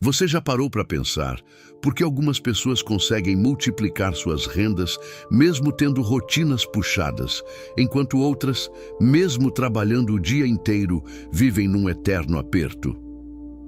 Você já parou para pensar por que algumas pessoas conseguem multiplicar suas rendas mesmo tendo rotinas puxadas, enquanto outras, mesmo trabalhando o dia inteiro, vivem num eterno aperto?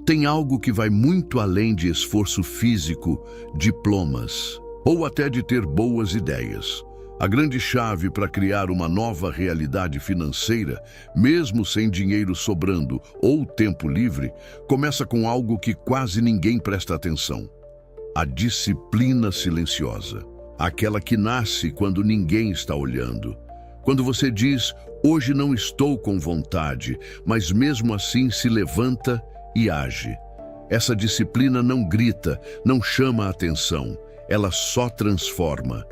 Tem algo que vai muito além de esforço físico, diplomas, ou até de ter boas ideias. A grande chave para criar uma nova realidade financeira, mesmo sem dinheiro sobrando ou tempo livre, começa com algo que quase ninguém presta atenção: a disciplina silenciosa. Aquela que nasce quando ninguém está olhando. Quando você diz, hoje não estou com vontade, mas mesmo assim se levanta e age. Essa disciplina não grita, não chama a atenção, ela só transforma.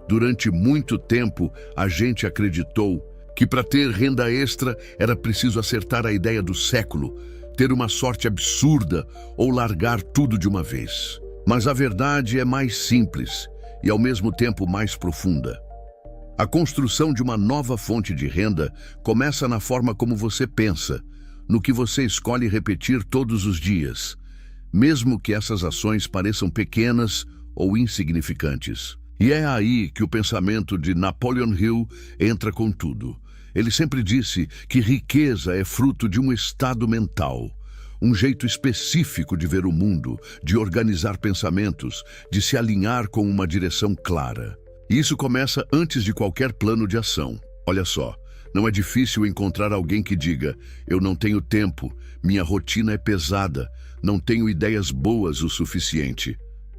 Durante muito tempo, a gente acreditou que para ter renda extra era preciso acertar a ideia do século, ter uma sorte absurda ou largar tudo de uma vez. Mas a verdade é mais simples e ao mesmo tempo mais profunda. A construção de uma nova fonte de renda começa na forma como você pensa, no que você escolhe repetir todos os dias, mesmo que essas ações pareçam pequenas ou insignificantes. E é aí que o pensamento de Napoleon Hill entra com tudo. Ele sempre disse que riqueza é fruto de um estado mental, um jeito específico de ver o mundo, de organizar pensamentos, de se alinhar com uma direção clara. E isso começa antes de qualquer plano de ação. Olha só, não é difícil encontrar alguém que diga: eu não tenho tempo, minha rotina é pesada, não tenho ideias boas o suficiente.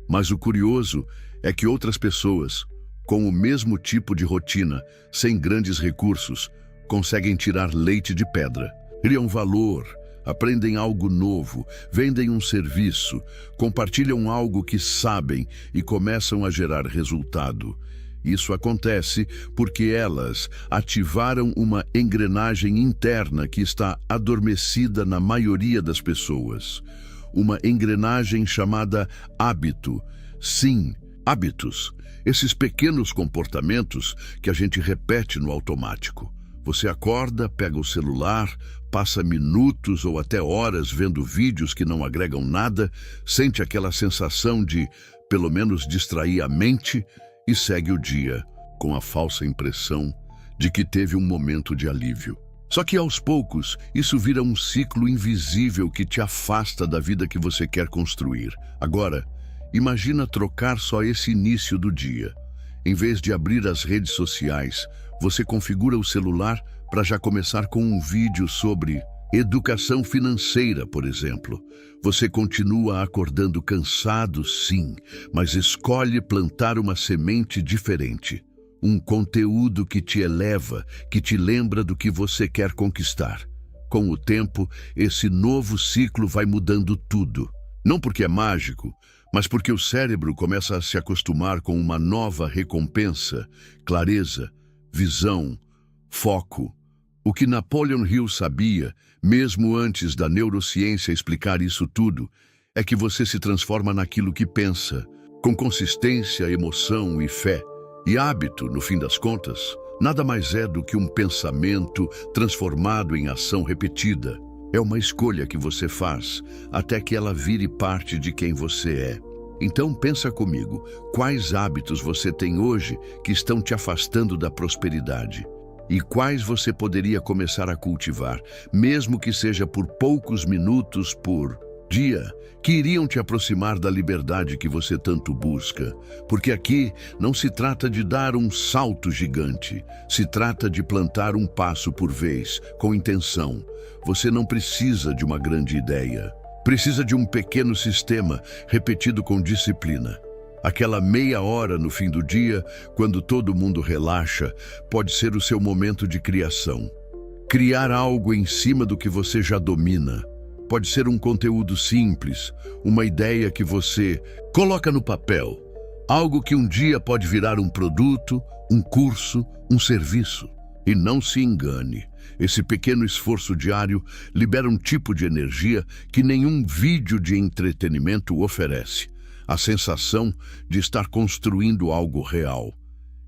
Mas o curioso é que outras pessoas, com o mesmo tipo de rotina, sem grandes recursos, conseguem tirar leite de pedra. Criam valor, aprendem algo novo, vendem um serviço, compartilham algo que sabem e começam a gerar resultado. Isso acontece porque elas ativaram uma engrenagem interna que está adormecida na maioria das pessoas. Uma engrenagem chamada hábito. Sim, hábitos. Esses pequenos comportamentos que a gente repete no automático. Você acorda, pega o celular, passa minutos ou até horas vendo vídeos que não agregam nada, sente aquela sensação de, pelo menos, distrair a mente e segue o dia com a falsa impressão de que teve um momento de alívio. Só que aos poucos, isso vira um ciclo invisível que te afasta da vida que você quer construir. Agora, imagina trocar só esse início do dia. Em vez de abrir as redes sociais, você configura o celular para já começar com um vídeo sobre educação financeira, por exemplo. Você continua acordando cansado, sim, mas escolhe plantar uma semente diferente. Um conteúdo que te eleva, que te lembra do que você quer conquistar. Com o tempo, esse novo ciclo vai mudando tudo. Não porque é mágico, mas porque o cérebro começa a se acostumar com uma nova recompensa, clareza, visão, foco. O que Napoleon Hill sabia, mesmo antes da neurociência explicar isso tudo, é que você se transforma naquilo que pensa, com consistência, emoção e fé. E hábito, no fim das contas, nada mais é do que um pensamento transformado em ação repetida. É uma escolha que você faz até que ela vire parte de quem você é. Então pensa comigo, quais hábitos você tem hoje que estão te afastando da prosperidade? E quais você poderia começar a cultivar, mesmo que seja por poucos minutos por dia, que iriam te aproximar da liberdade que você tanto busca? Porque aqui não se trata de dar um salto gigante, se trata de plantar um passo por vez, com intenção. Você não precisa de uma grande ideia, precisa de um pequeno sistema repetido com disciplina. Aquela meia hora no fim do dia, quando todo mundo relaxa, pode ser o seu momento de criação. Criar algo em cima do que você já domina. Pode ser um conteúdo simples, uma ideia que você coloca no papel. Algo que um dia pode virar um produto, um curso, um serviço. E não se engane, esse pequeno esforço diário libera um tipo de energia que nenhum vídeo de entretenimento oferece. A sensação de estar construindo algo real.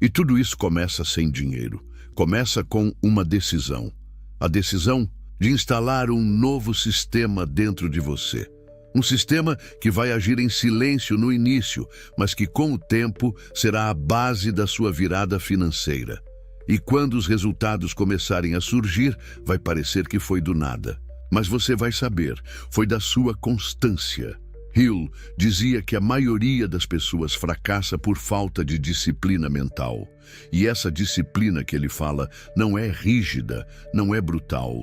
E tudo isso começa sem dinheiro. Começa com uma decisão. A decisão de instalar um novo sistema dentro de você. Um sistema que vai agir em silêncio no início, mas que com o tempo será a base da sua virada financeira. E quando os resultados começarem a surgir, vai parecer que foi do nada. Mas você vai saber, foi da sua constância. Hill dizia que a maioria das pessoas fracassa por falta de disciplina mental. E essa disciplina que ele fala não é rígida, não é brutal.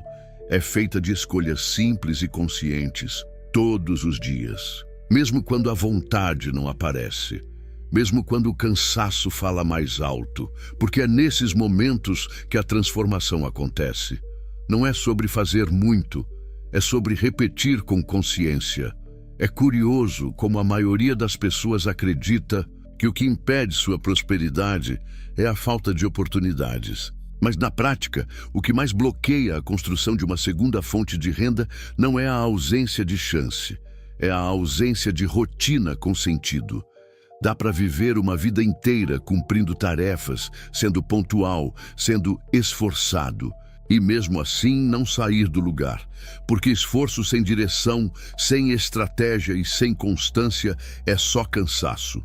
É feita de escolhas simples e conscientes, todos os dias. Mesmo quando a vontade não aparece. Mesmo quando o cansaço fala mais alto. Porque é nesses momentos que a transformação acontece. Não é sobre fazer muito, é sobre repetir com consciência. É curioso como a maioria das pessoas acredita que o que impede sua prosperidade é a falta de oportunidades. Mas na prática, o que mais bloqueia a construção de uma segunda fonte de renda não é a ausência de chance, é a ausência de rotina com sentido. Dá para viver uma vida inteira cumprindo tarefas, sendo pontual, sendo esforçado. E mesmo assim não sair do lugar, porque esforço sem direção, sem estratégia e sem constância é só cansaço.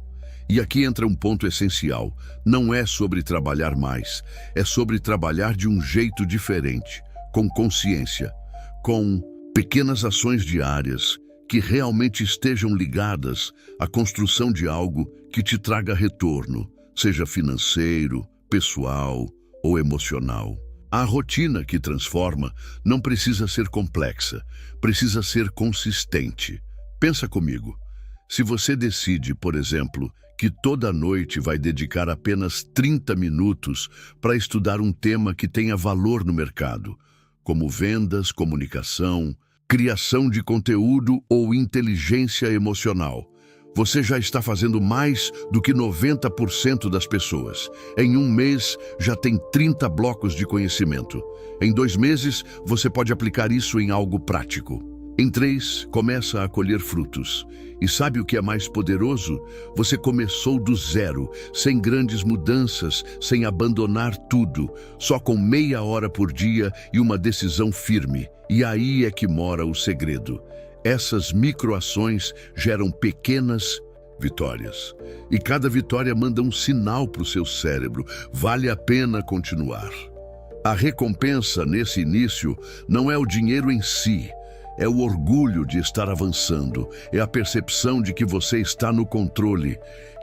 E aqui entra um ponto essencial, não é sobre trabalhar mais, é sobre trabalhar de um jeito diferente, com consciência, com pequenas ações diárias que realmente estejam ligadas à construção de algo que te traga retorno, seja financeiro, pessoal ou emocional. A rotina que transforma não precisa ser complexa, precisa ser consistente. Pensa comigo, se você decide, por exemplo, que toda noite vai dedicar apenas 30 minutos para estudar um tema que tenha valor no mercado, como vendas, comunicação, criação de conteúdo ou inteligência emocional, você já está fazendo mais do que 90% das pessoas. Em um mês, já tem 30 blocos de conhecimento. Em 2 meses, você pode aplicar isso em algo prático. Em 3, começa a colher frutos. E sabe o que é mais poderoso? Você começou do zero, sem grandes mudanças, sem abandonar tudo, só com meia hora por dia e uma decisão firme. E aí é que mora o segredo. Essas microações geram pequenas vitórias. E cada vitória manda um sinal para o seu cérebro. Vale a pena continuar. A recompensa nesse início não é o dinheiro em si. É o orgulho de estar avançando. É a percepção de que você está no controle,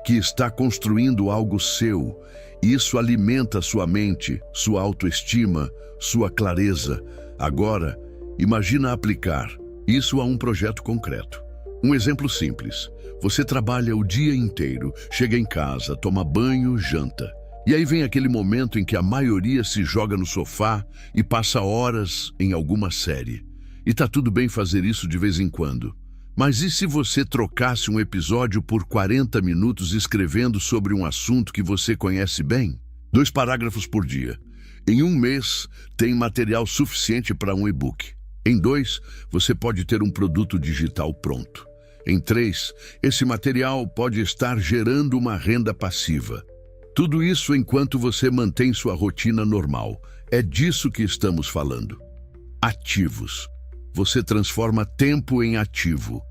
que está construindo algo seu. Isso alimenta sua mente, sua autoestima, sua clareza. Agora, imagina aplicar isso a um projeto concreto. Um exemplo simples. Você trabalha o dia inteiro, chega em casa, toma banho, janta. E aí vem aquele momento em que a maioria se joga no sofá e passa horas em alguma série. E tá tudo bem fazer isso de vez em quando. Mas e se você trocasse um episódio por 40 minutos escrevendo sobre um assunto que você conhece bem? 2 parágrafos por dia. Em 1 mês, tem material suficiente para um e-book. Em 2, você pode ter um produto digital pronto. Em 3, esse material pode estar gerando uma renda passiva. Tudo isso enquanto você mantém sua rotina normal. É disso que estamos falando. Ativos. Você transforma tempo em ativo.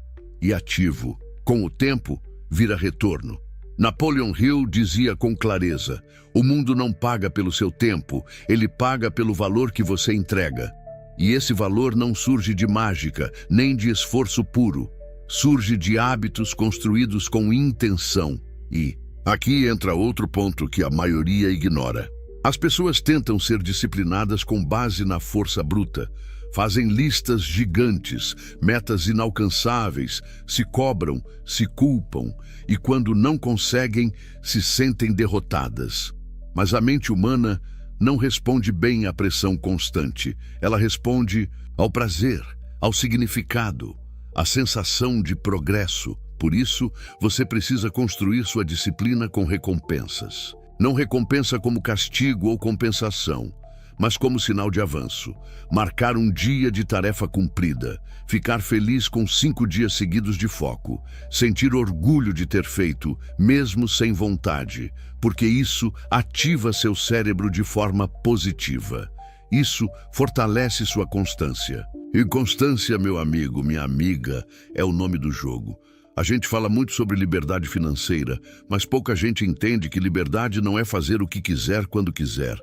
E ativo, com o tempo, vira retorno. Napoleon Hill dizia com clareza: o mundo não paga pelo seu tempo, ele paga pelo valor que você entrega. E esse valor não surge de mágica, nem de esforço puro. Surge de hábitos construídos com intenção. E aqui entra outro ponto que a maioria ignora. As pessoas tentam ser disciplinadas com base na força bruta. Fazem listas gigantes, metas inalcançáveis, se cobram, se culpam e quando não conseguem, se sentem derrotadas. Mas a mente humana não responde bem à pressão constante. Ela responde ao prazer, ao significado, à sensação de progresso. Por isso, você precisa construir sua disciplina com recompensas. Não recompensa como castigo ou compensação, mas como sinal de avanço. Marcar um dia de tarefa cumprida, ficar feliz com 5 dias seguidos de foco, sentir orgulho de ter feito, mesmo sem vontade, porque isso ativa seu cérebro de forma positiva. Isso fortalece sua constância. E constância, meu amigo, minha amiga, é o nome do jogo. A gente fala muito sobre liberdade financeira, mas pouca gente entende que liberdade não é fazer o que quiser quando quiser.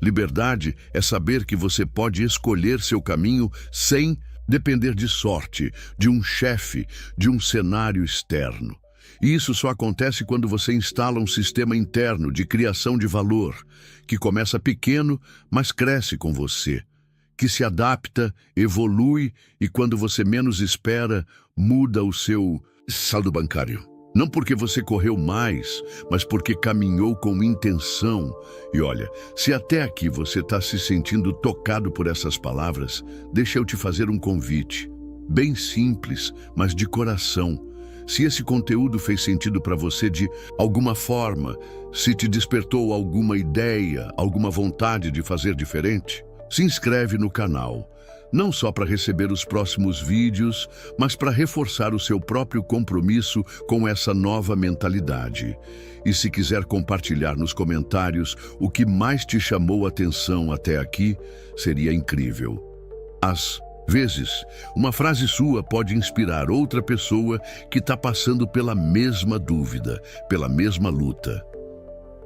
Liberdade é saber que você pode escolher seu caminho sem depender de sorte, de um chefe, de um cenário externo. E isso só acontece quando você instala um sistema interno de criação de valor, que começa pequeno, mas cresce com você, que se adapta, evolui e quando você menos espera, muda o seu saldo bancário. Não porque você correu mais, mas porque caminhou com intenção. E olha, se até aqui você está se sentindo tocado por essas palavras, deixa eu te fazer um convite. Bem simples, mas de coração. Se esse conteúdo fez sentido para você de alguma forma, se te despertou alguma ideia, alguma vontade de fazer diferente, se inscreve no canal. Não só para receber os próximos vídeos, mas para reforçar o seu próprio compromisso com essa nova mentalidade. E se quiser compartilhar nos comentários o que mais te chamou a atenção até aqui, seria incrível. Às vezes, uma frase sua pode inspirar outra pessoa que está passando pela mesma dúvida, pela mesma luta.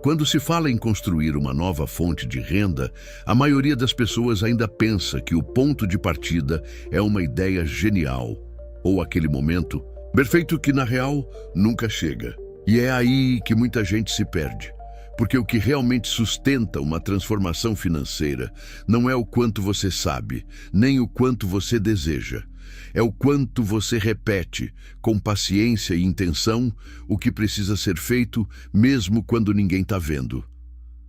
Quando se fala em construir uma nova fonte de renda, a maioria das pessoas ainda pensa que o ponto de partida é uma ideia genial, ou aquele momento perfeito que, na real, nunca chega. E é aí que muita gente se perde, porque o que realmente sustenta uma transformação financeira não é o quanto você sabe, nem o quanto você deseja. É o quanto você repete, com paciência e intenção, o que precisa ser feito, mesmo quando ninguém está vendo.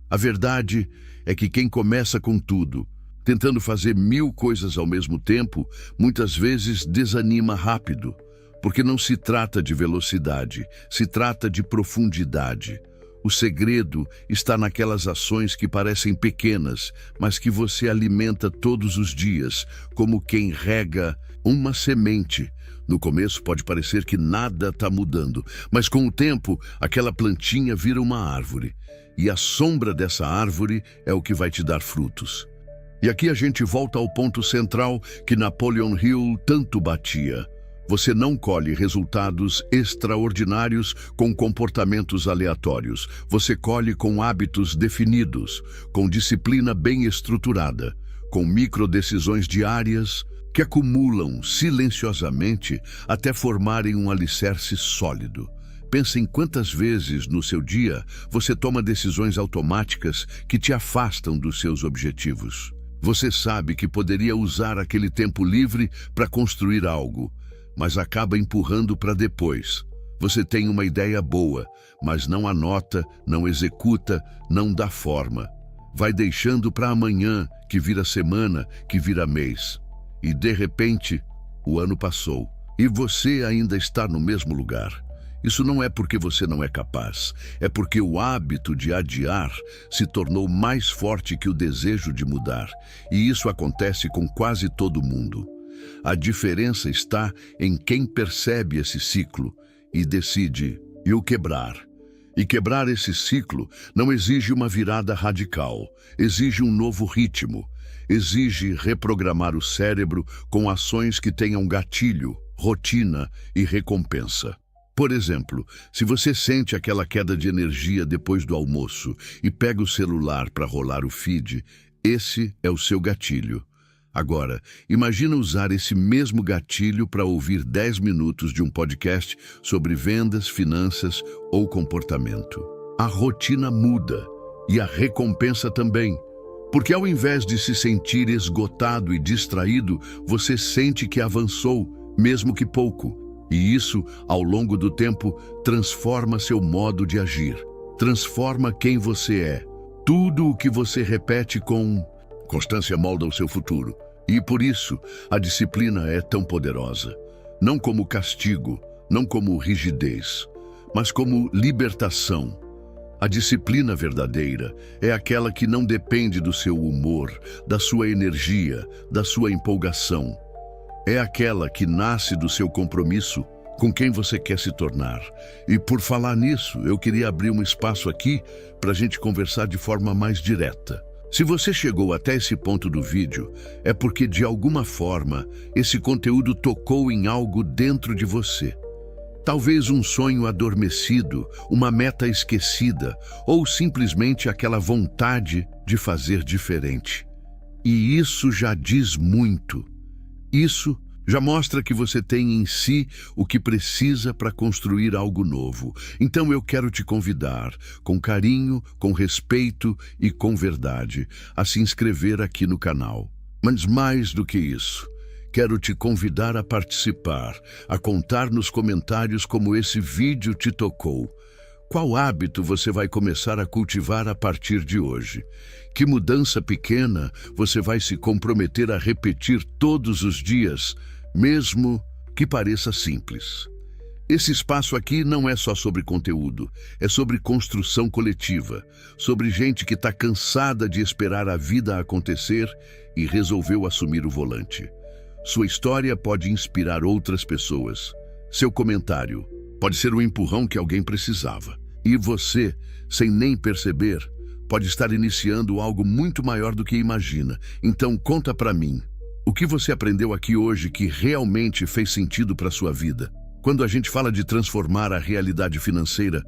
A verdade é que quem começa com tudo, tentando fazer 1000 coisas ao mesmo tempo, muitas vezes desanima rápido, porque não se trata de velocidade, se trata de profundidade. O segredo está naquelas ações que parecem pequenas, mas que você alimenta todos os dias, como quem rega uma semente. No começo pode parecer que nada está mudando, mas com o tempo, aquela plantinha vira uma árvore. E a sombra dessa árvore é o que vai te dar frutos. E aqui a gente volta ao ponto central que Napoleon Hill tanto batia. Você não colhe resultados extraordinários com comportamentos aleatórios. Você colhe com hábitos definidos, com disciplina bem estruturada, com microdecisões diárias que acumulam silenciosamente até formarem um alicerce sólido. Pense em quantas vezes no seu dia você toma decisões automáticas que te afastam dos seus objetivos. Você sabe que poderia usar aquele tempo livre para construir algo, mas acaba empurrando para depois. Você tem uma ideia boa, mas não anota, não executa, não dá forma. Vai deixando para amanhã, que vira semana, que vira mês. E de repente, o ano passou. E você ainda está no mesmo lugar. Isso não é porque você não é capaz, é porque o hábito de adiar se tornou mais forte que o desejo de mudar. E isso acontece com quase todo mundo. A diferença está em quem percebe esse ciclo e decide o quebrar. E quebrar esse ciclo não exige uma virada radical, exige um novo ritmo, exige reprogramar o cérebro com ações que tenham gatilho, rotina e recompensa. Por exemplo, se você sente aquela queda de energia depois do almoço e pega o celular para rolar o feed, esse é o seu gatilho. Agora, imagina usar esse mesmo gatilho para ouvir 10 minutos de um podcast sobre vendas, finanças ou comportamento. A rotina muda e a recompensa também. Porque ao invés de se sentir esgotado e distraído, você sente que avançou, mesmo que pouco. E isso, ao longo do tempo, transforma seu modo de agir. Transforma quem você é. Tudo o que você repete com constância molda o seu futuro. E por isso, a disciplina é tão poderosa. Não como castigo, não como rigidez, mas como libertação. A disciplina verdadeira é aquela que não depende do seu humor, da sua energia, da sua empolgação. É aquela que nasce do seu compromisso com quem você quer se tornar. E por falar nisso, eu queria abrir um espaço aqui para a gente conversar de forma mais direta. Se você chegou até esse ponto do vídeo, é porque de alguma forma esse conteúdo tocou em algo dentro de você. Talvez um sonho adormecido, uma meta esquecida ou simplesmente aquela vontade de fazer diferente. E isso já diz muito. Isso já mostra que você tem em si o que precisa para construir algo novo. Então eu quero te convidar, com carinho, com respeito e com verdade, a se inscrever aqui no canal. Mas mais do que isso, quero te convidar a participar, a contar nos comentários como esse vídeo te tocou. Qual hábito você vai começar a cultivar a partir de hoje? Que mudança pequena você vai se comprometer a repetir todos os dias, mesmo que pareça simples? Esse espaço aqui não é só sobre conteúdo, é sobre construção coletiva, sobre gente que está cansada de esperar a vida acontecer e resolveu assumir o volante. Sua história pode inspirar outras pessoas. Seu comentário pode ser o empurrão que alguém precisava. E você, sem nem perceber, pode estar iniciando algo muito maior do que imagina. Então conta pra mim, o que você aprendeu aqui hoje que realmente fez sentido para sua vida? Quando a gente fala de transformar a realidade financeira,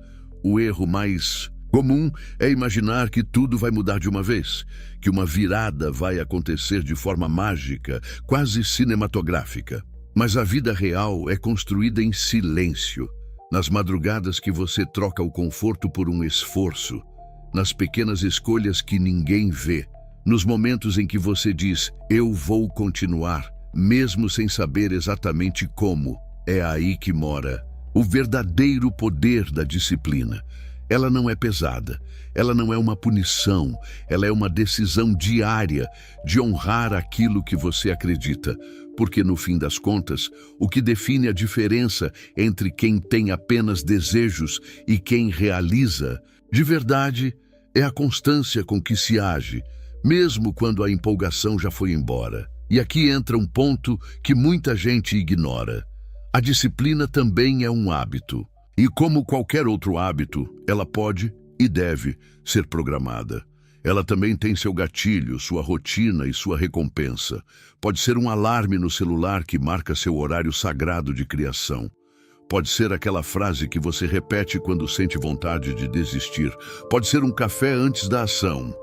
o erro mais comum é imaginar que tudo vai mudar de uma vez, que uma virada vai acontecer de forma mágica, quase cinematográfica. Mas a vida real é construída em silêncio, nas madrugadas que você troca o conforto por um esforço, nas pequenas escolhas que ninguém vê, nos momentos em que você diz, eu vou continuar, mesmo sem saber exatamente como. É aí que mora o verdadeiro poder da disciplina. Ela não é pesada, ela não é uma punição, ela é uma decisão diária de honrar aquilo que você acredita, porque no fim das contas, o que define a diferença entre quem tem apenas desejos e quem realiza, de verdade, é a constância com que se age, mesmo quando a empolgação já foi embora. E aqui entra um ponto que muita gente ignora. A disciplina também é um hábito. E como qualquer outro hábito, ela pode e deve ser programada. Ela também tem seu gatilho, sua rotina e sua recompensa. Pode ser um alarme no celular que marca seu horário sagrado de criação. Pode ser aquela frase que você repete quando sente vontade de desistir. Pode ser um café antes da ação.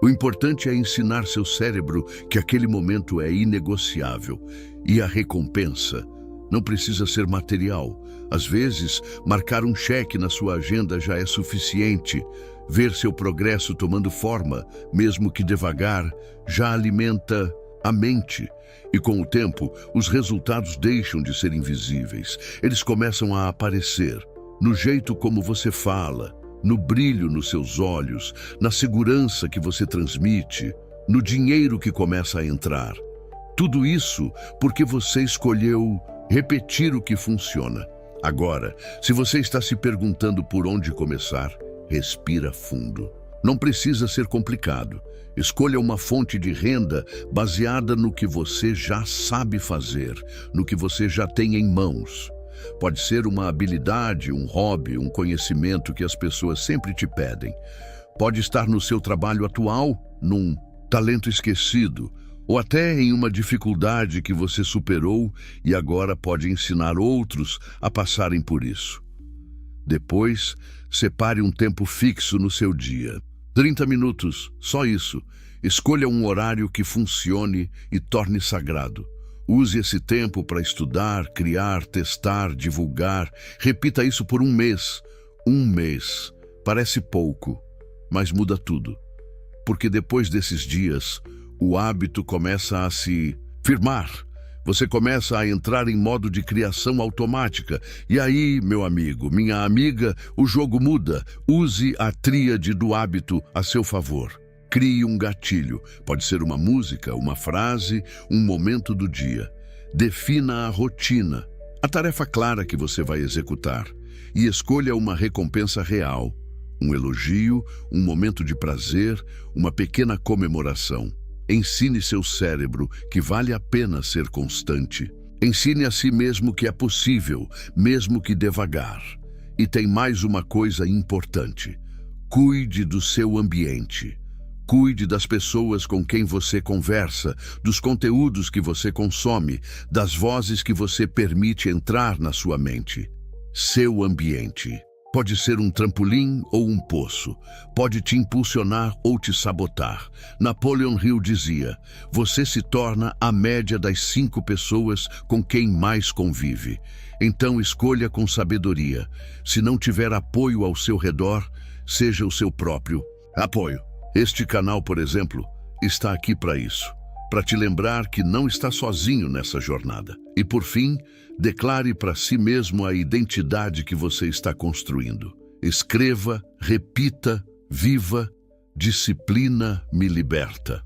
O importante é ensinar seu cérebro que aquele momento é inegociável. E a recompensa não precisa ser material. Às vezes, marcar um cheque na sua agenda já é suficiente. Ver seu progresso tomando forma, mesmo que devagar, já alimenta a mente. E com o tempo, os resultados deixam de ser invisíveis. Eles começam a aparecer, no jeito como você fala, no brilho nos seus olhos, na segurança que você transmite, no dinheiro que começa a entrar. Tudo isso porque você escolheu repetir o que funciona. Agora, se você está se perguntando por onde começar, respira fundo. Não precisa ser complicado. Escolha uma fonte de renda baseada no que você já sabe fazer, no que você já tem em mãos. Pode ser uma habilidade, um hobby, um conhecimento que as pessoas sempre te pedem. Pode estar no seu trabalho atual, num talento esquecido, ou até em uma dificuldade que você superou e agora pode ensinar outros a passarem por isso. Depois, separe um tempo fixo no seu dia. 30 minutos, só isso. Escolha um horário que funcione e torne sagrado. Use esse tempo para estudar, criar, testar, divulgar. Repita isso por um mês. Um mês. Parece pouco, mas muda tudo. Porque depois desses dias, o hábito começa a se firmar. Você começa a entrar em modo de criação automática. E aí, meu amigo, minha amiga, o jogo muda. Use a tríade do hábito a seu favor. Crie um gatilho. Pode ser uma música, uma frase, um momento do dia. Defina a rotina, a tarefa clara que você vai executar. E escolha uma recompensa real. Um elogio, um momento de prazer, uma pequena comemoração. Ensine seu cérebro que vale a pena ser constante. Ensine a si mesmo que é possível, mesmo que devagar. E tem mais uma coisa importante. Cuide do seu ambiente. Cuide das pessoas com quem você conversa, dos conteúdos que você consome, das vozes que você permite entrar na sua mente. Seu ambiente pode ser um trampolim ou um poço, pode te impulsionar ou te sabotar. Napoleon Hill dizia: você se torna a média das 5 pessoas com quem mais convive. Então escolha com sabedoria. Se não tiver apoio ao seu redor, seja o seu próprio apoio. Este canal, por exemplo, está aqui para isso, para te lembrar que não está sozinho nessa jornada. E por fim, declare para si mesmo a identidade que você está construindo. Escreva, repita, viva: disciplina me liberta.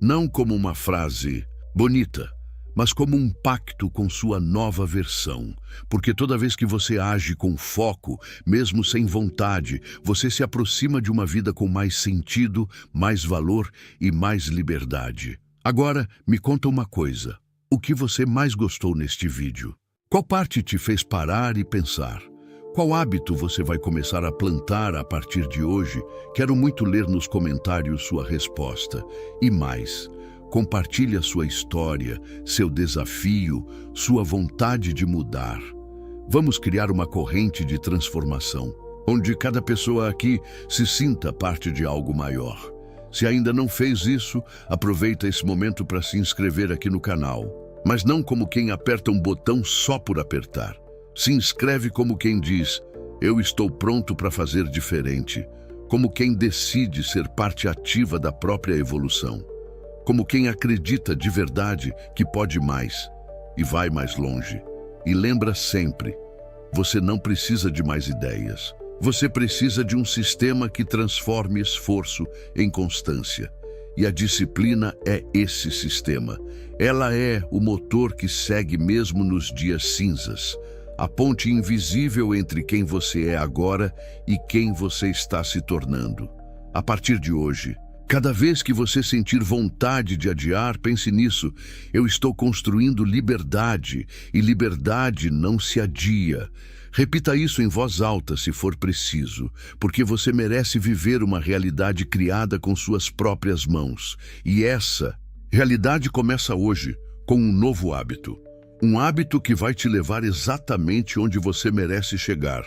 Não como uma frase bonita, mas como um pacto com sua nova versão. Porque toda vez que você age com foco, mesmo sem vontade, você se aproxima de uma vida com mais sentido, mais valor e mais liberdade. Agora, me conta uma coisa. O que você mais gostou neste vídeo? Qual parte te fez parar e pensar? Qual hábito você vai começar a plantar a partir de hoje? Quero muito ler nos comentários sua resposta. E mais, compartilhe a sua história, seu desafio, sua vontade de mudar. Vamos criar uma corrente de transformação, onde cada pessoa aqui se sinta parte de algo maior. Se ainda não fez isso, aproveita esse momento para se inscrever aqui no canal. Mas não como quem aperta um botão só por apertar. Se inscreve como quem diz: eu estou pronto para fazer diferente. Como quem decide ser parte ativa da própria evolução. Como quem acredita de verdade que pode mais e vai mais longe. E lembra sempre, você não precisa de mais ideias. Você precisa de um sistema que transforme esforço em constância. E a disciplina é esse sistema. Ela é o motor que segue mesmo nos dias cinzas. A ponte invisível entre quem você é agora e quem você está se tornando. A partir de hoje, cada vez que você sentir vontade de adiar, pense nisso. Eu estou construindo liberdade, e liberdade não se adia. Repita isso em voz alta se for preciso, porque você merece viver uma realidade criada com suas próprias mãos. E essa realidade começa hoje, com um novo hábito. Um hábito que vai te levar exatamente onde você merece chegar.